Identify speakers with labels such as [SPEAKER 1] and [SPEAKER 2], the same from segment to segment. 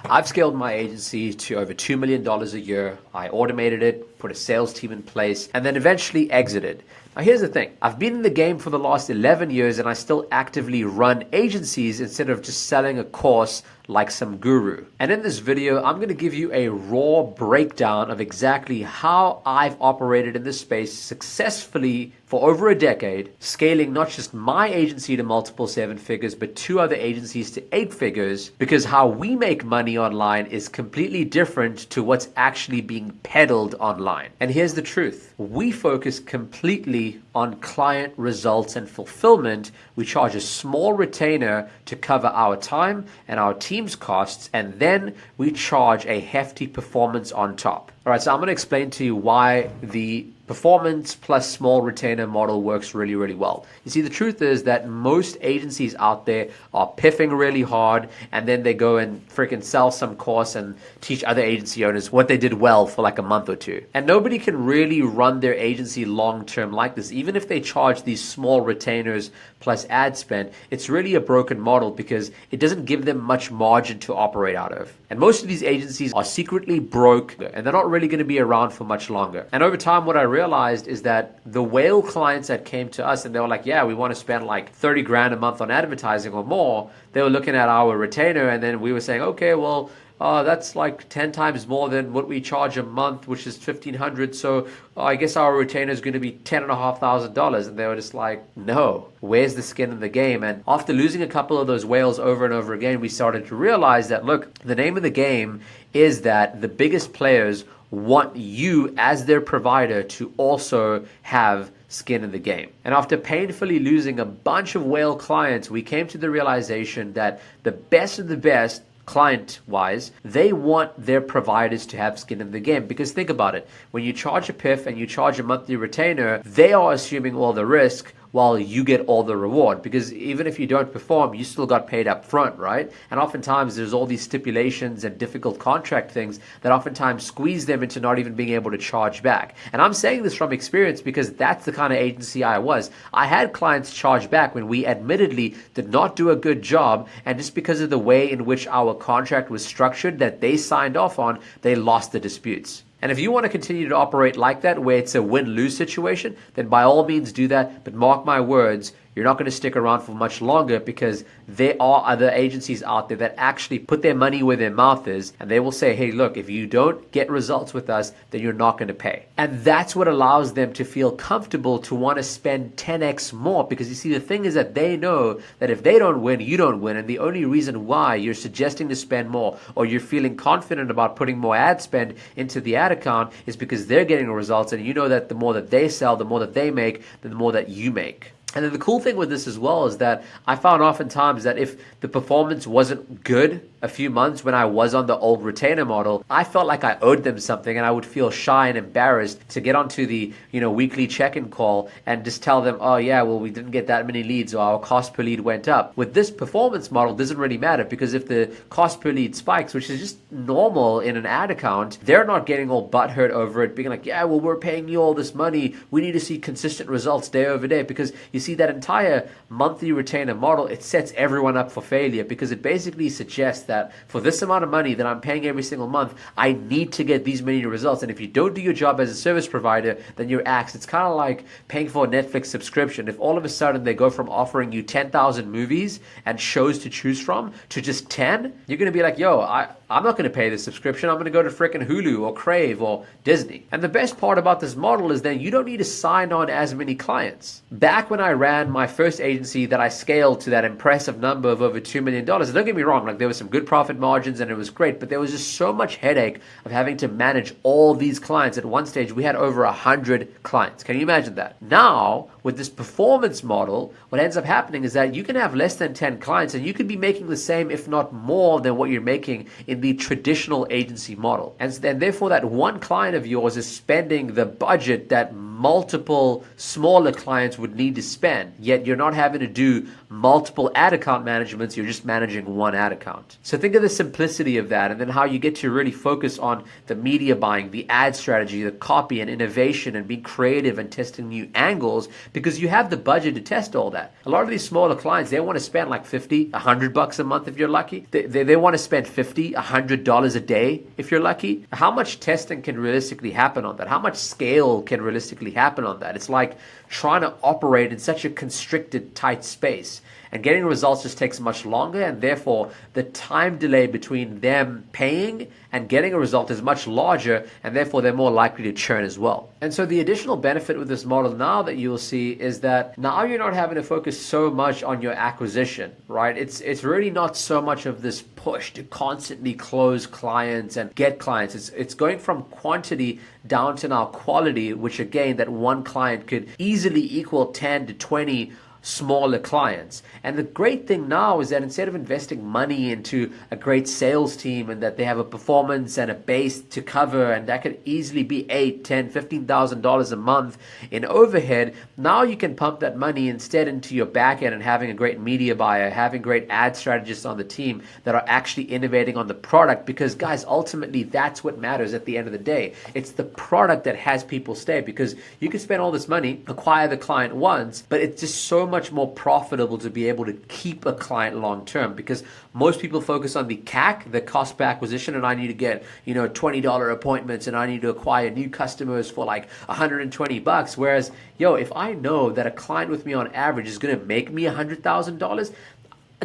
[SPEAKER 1] I've scaled my agency to over $2 million a year. I automated it, put a sales team in place, and then eventually exited. Now, here's the thing. I've been in the game for the last 11 years and I still actively run agencies instead of just selling a course like some guru. And in this video, I'm going to give you a raw breakdown of exactly how I've operated in this space successfully for over a decade, scaling not just my agency to multiple seven figures, but two other agencies to eight figures, because how we make money online is completely different to what's actually being peddled online. And here's the truth. We focus completely on client results and fulfillment. We charge a small retainer to cover our time and our team's costs, and then we charge a hefty performance on top. All right, so I'm going to explain to you why the performance plus small retainer model works really, really well. You see, the truth is that most agencies out there are piffing really hard, and then they go and freaking sell some course and teach other agency owners what they did well for like a month or two. And nobody can really run their agency long term like this. Even if they charge these small retainers plus ad spend, it's really a broken model because it doesn't give them much margin to operate out of. And most of these agencies are secretly broke, and they're not really going to be around for much longer. And over time, what I realized is that the whale clients that came to us and they were like, yeah, we want to spend like 30 grand a month on advertising or more, they were looking at our retainer, and then we were saying, okay, well, that's like 10 times more than what we charge a month, which is $1,500. So I guess our retainer is going to be $10,500. And they were just like, no, where's the skin in the game? And after losing a couple of those whales over and over again, we started to realize that, look, the name of the game is that the biggest players want you as their provider to also have skin in the game. And after painfully losing a bunch of whale clients, we came to the realization that the best of the best, client-wise, they want their providers to have skin in the game. Because think about it, when you charge a PIF and you charge a monthly retainer, they are assuming all the risk while you get all the reward. Because even if you don't perform, you still got paid up front, right? And oftentimes there's all these stipulations and difficult contract things that oftentimes squeeze them into not even being able to charge back. And I'm saying this from experience because that's the kind of agency I was. I had clients charge back when we admittedly did not do a good job, and just because of the way in which our contract was structured that they signed off on, they lost the disputes. And if you want to continue to operate like that, where it's a win-lose situation, then by all means do that. But mark my words, you're not going to stick around for much longer, because there are other agencies out there that actually put their money where their mouth is, and they will say, hey, look, if you don't get results with us, then you're not going to pay. And that's what allows them to feel comfortable to want to spend 10x more, because you see, the thing is that they know that if they don't win, you don't win. And the only reason why you're suggesting to spend more, or you're feeling confident about putting more ad spend into the ad account, is because they're getting results, and you know that the more that they sell, the more that they make, then the more that you make. And then the cool thing with this as well is that I found oftentimes that if the performance wasn't good a few months when I was on the old retainer model, I felt like I owed them something, and I would feel shy and embarrassed to get onto the weekly check-in call and just tell them, oh yeah, well, we didn't get that many leads, or our cost per lead went up. With this performance model, it doesn't really matter, because if the cost per lead spikes, which is just normal in an ad account, they're not getting all butthurt over it, being like, yeah, well, we're paying you all this money, we need to see consistent results day over day. Because you see, that entire monthly retainer model, it sets everyone up for failure, because it basically suggests that for this amount of money that I'm paying every single month, I need to get these many results. And if you don't do your job as a service provider, then you're axed. It's kind of like paying for a Netflix subscription. If all of a sudden they go from offering you 10,000 movies and shows to choose from to just 10, you're going to be like, yo, I'm not going to pay this subscription. I'm going to go to frickin' Hulu or Crave or Disney. And the best part about this model is that you don't need to sign on as many clients. Back when I ran my first agency that I scaled to that impressive number of over $2 million, don't get me wrong, like there was some good profit margins and it was great, but there was just so much headache of having to manage all these clients. At one stage, we had over 100 clients. Can you imagine that? Now, with this performance model, what ends up happening is that you can have less than 10 clients and you could be making the same, if not more, than what you're making in the traditional agency model. And therefore, that one client of yours is spending the budget that multiple smaller clients would need to spend, yet you're not having to do multiple ad account managements, you're just managing one ad account. So think of the simplicity of that, and then how you get to really focus on the media buying, the ad strategy, the copy and innovation, and being creative and testing new angles, because you have the budget to test all that. A lot of these smaller clients, they want to spend like $50, $100 a month if you're lucky. They want to spend $50, $100 a day if you're lucky. How much testing can realistically happen on that? How much scale can realistically happen on that? It's like trying to operate in such a constricted, tight space. And getting results just takes much longer, and therefore the time delay between them paying and getting a result is much larger, and therefore they're more likely to churn as well. And so the additional benefit with this model now that you will see is that now you're not having to focus so much on your acquisition, right? It's really not so much of this push to constantly close clients and get clients. It's going from quantity down to now quality, which again, that one client could easily equal 10 to 20 smaller clients. And the great thing now is that instead of investing money into a great sales team and that they have a performance and a base to cover, and that could easily be $8, $10, $15,000 a month in overhead, now you can pump that money instead into your back end and having a great media buyer, having great ad strategists on the team that are actually innovating on the product, because guys, ultimately that's what matters at the end of the day. It's the product that has people stay, because you can spend all this money, acquire the client once, but it's just so much more profitable to be able to keep a client long term, because most people focus on the CAC, the cost per acquisition, and I need to get, $20 appointments, and I need to acquire new customers for like $120. Whereas, if I know that a client with me on average is going to make me $100,000,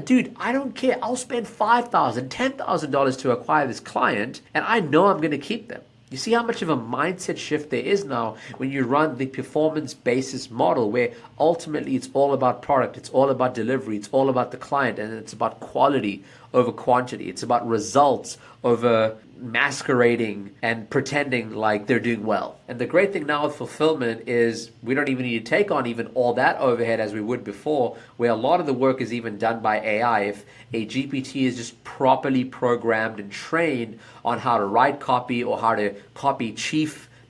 [SPEAKER 1] dude, I don't care. I'll spend $5,000, $10,000 to acquire this client, and I know I'm going to keep them. You see how much of a mindset shift there is now when you run the performance basis model, where ultimately it's all about product, it's all about delivery, it's all about the client, and it's about quality over quantity. It's about results over masquerading and pretending like they're doing well. And the great thing now with fulfillment is we don't even need to take on even all that overhead as we would before, where a lot of the work is even done by AI. If a GPT is just properly programmed and trained on how to write copy, or how to copy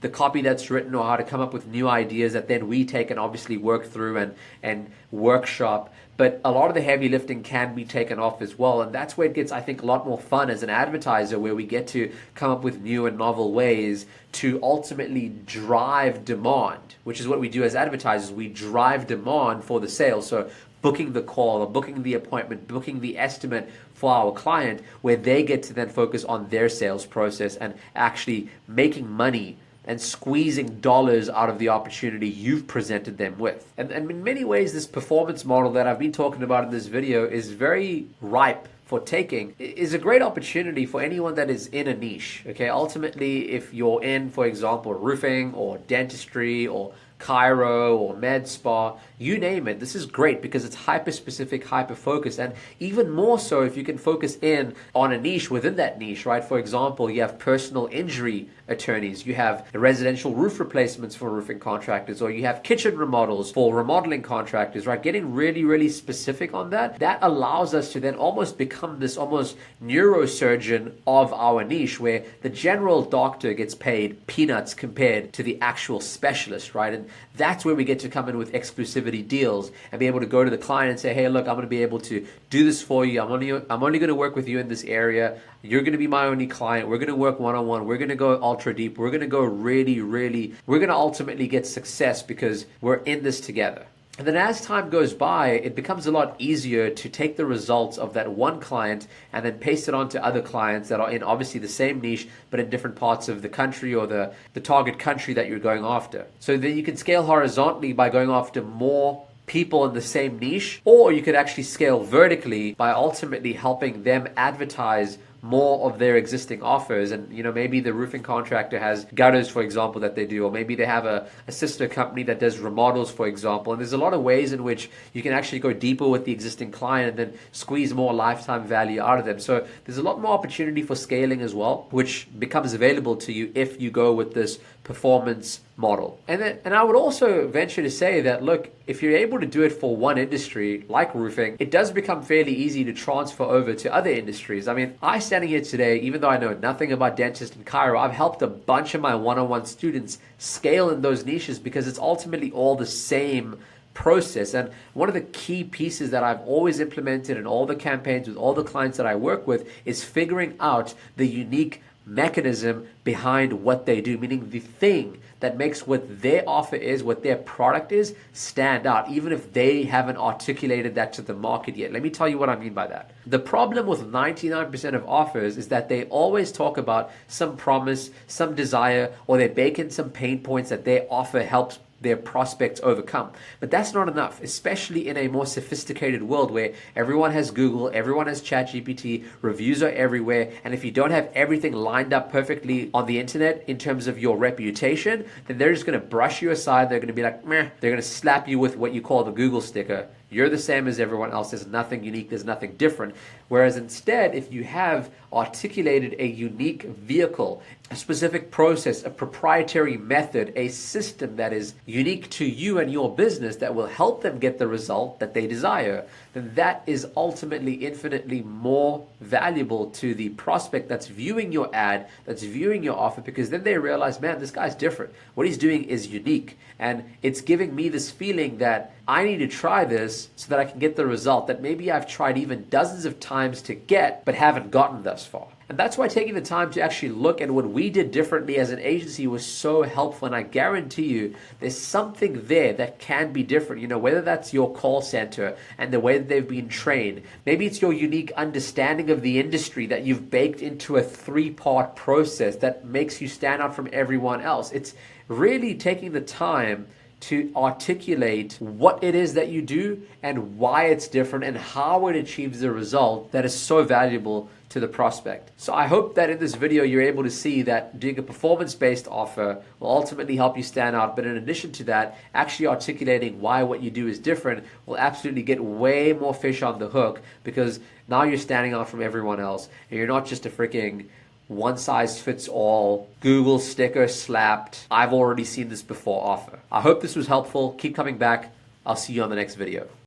[SPEAKER 1] the copy that's written, or how to come up with new ideas that then we take and obviously work through and workshop. But a lot of the heavy lifting can be taken off as well. And that's where it gets, I think, a lot more fun as an advertiser, where we get to come up with new and novel ways to ultimately drive demand, which is what we do as advertisers. We drive demand for the sale. So booking the call, or booking the appointment, booking the estimate for our client, where they get to then focus on their sales process and actually making money and squeezing dollars out of the opportunity you've presented them with. And in many ways, this performance model that I've been talking about in this video is very ripe for taking. Is a great opportunity for anyone that is in a niche. Okay, ultimately, if you're in, for example, roofing or dentistry or chiro or med spa, you name it, this is great because it's hyper specific, hyper focused, and even more so if you can focus in on a niche within that niche, right? For example, you have personal injury attorneys, you have residential roof replacements for roofing contractors, or you have kitchen remodels for remodeling contractors, right? Getting really, really specific on that allows us to then almost become this almost neurosurgeon of our niche, where the general doctor gets paid peanuts compared to the actual specialist, right? And that's where we get to come in with exclusivity deals and be able to go to the client and say, hey, look, I'm going to be able to do this for you. I'm only going to work with you in this area. You're going to be my only client. We're going to work one-on-one. We're going to go ultra deep. We're going to go really, really, we're going to ultimately get success because we're in this together. And then as time goes by, it becomes a lot easier to take the results of that one client and then paste it on to other clients that are in obviously the same niche, but in different parts of the country or the target country that you're going after. So then you can scale horizontally by going after more people in the same niche, or you could actually scale vertically by ultimately helping them advertise more of their existing offers. And maybe the roofing contractor has gutters, for example, that they do, or maybe they have a sister company that does remodels, for example. And there's a lot of ways in which you can actually go deeper with the existing client and then squeeze more lifetime value out of them. So there's a lot more opportunity for scaling as well, which becomes available to you if you go with this performance model. And I would also venture to say that, look, if you're able to do it for one industry like roofing, it does become fairly easy to transfer over to other industries. I mean, I standing here today, even though I know nothing about dentist and chiro, I've helped a bunch of my one-on-one students scale in those niches because it's ultimately all the same process. And one of the key pieces that I've always implemented in all the campaigns with all the clients that I work with is figuring out the unique mechanism behind what they do, meaning the thing that makes what their offer is, what their product is, stand out, even if they haven't articulated that to the market yet. Let me tell you what I mean by that. The problem with 99% of offers is that they always talk about some promise, some desire, or they bake in some pain points that their offer helps their prospects overcome. But that's not enough, especially in a more sophisticated world where everyone has Google, everyone has ChatGPT, reviews are everywhere, and if you don't have everything lined up perfectly on the internet in terms of your reputation, then they're just going to brush you aside. They're going to be like, meh. They're going to slap you with what you call the Google sticker. You're the same as everyone else. There's nothing unique. There's nothing different. Whereas instead, if you have articulated a unique vehicle, a specific process, a proprietary method, a system that is unique to you and your business that will help them get the result that they desire, then that is ultimately infinitely more valuable to the prospect that's viewing your ad, that's viewing your offer, because then they realize, man, this guy's different. What he's doing is unique. And it's giving me this feeling that I need to try this so that I can get the result that maybe I've tried even dozens of times to get, but haven't gotten thus far. And that's why taking the time to actually look at what we did differently as an agency was so helpful. And I guarantee you there's something there that can be different. You know, whether that's your call center and the way that they've been trained. Maybe it's your unique understanding of the industry that you've baked into a 3-part process that makes you stand out from everyone else. It's really taking the time to articulate what it is that you do and why it's different and how it achieves the result that is so valuable to the prospect. So I hope that in this video you're able to see that doing a performance-based offer will ultimately help you stand out, but in addition to that, actually articulating why what you do is different will absolutely get way more fish on the hook, because now you're standing out from everyone else and you're not just a freaking one-size-fits-all, Google sticker slapped, I've already seen this before offer. I hope this was helpful. Keep coming back. I'll see you on the next video.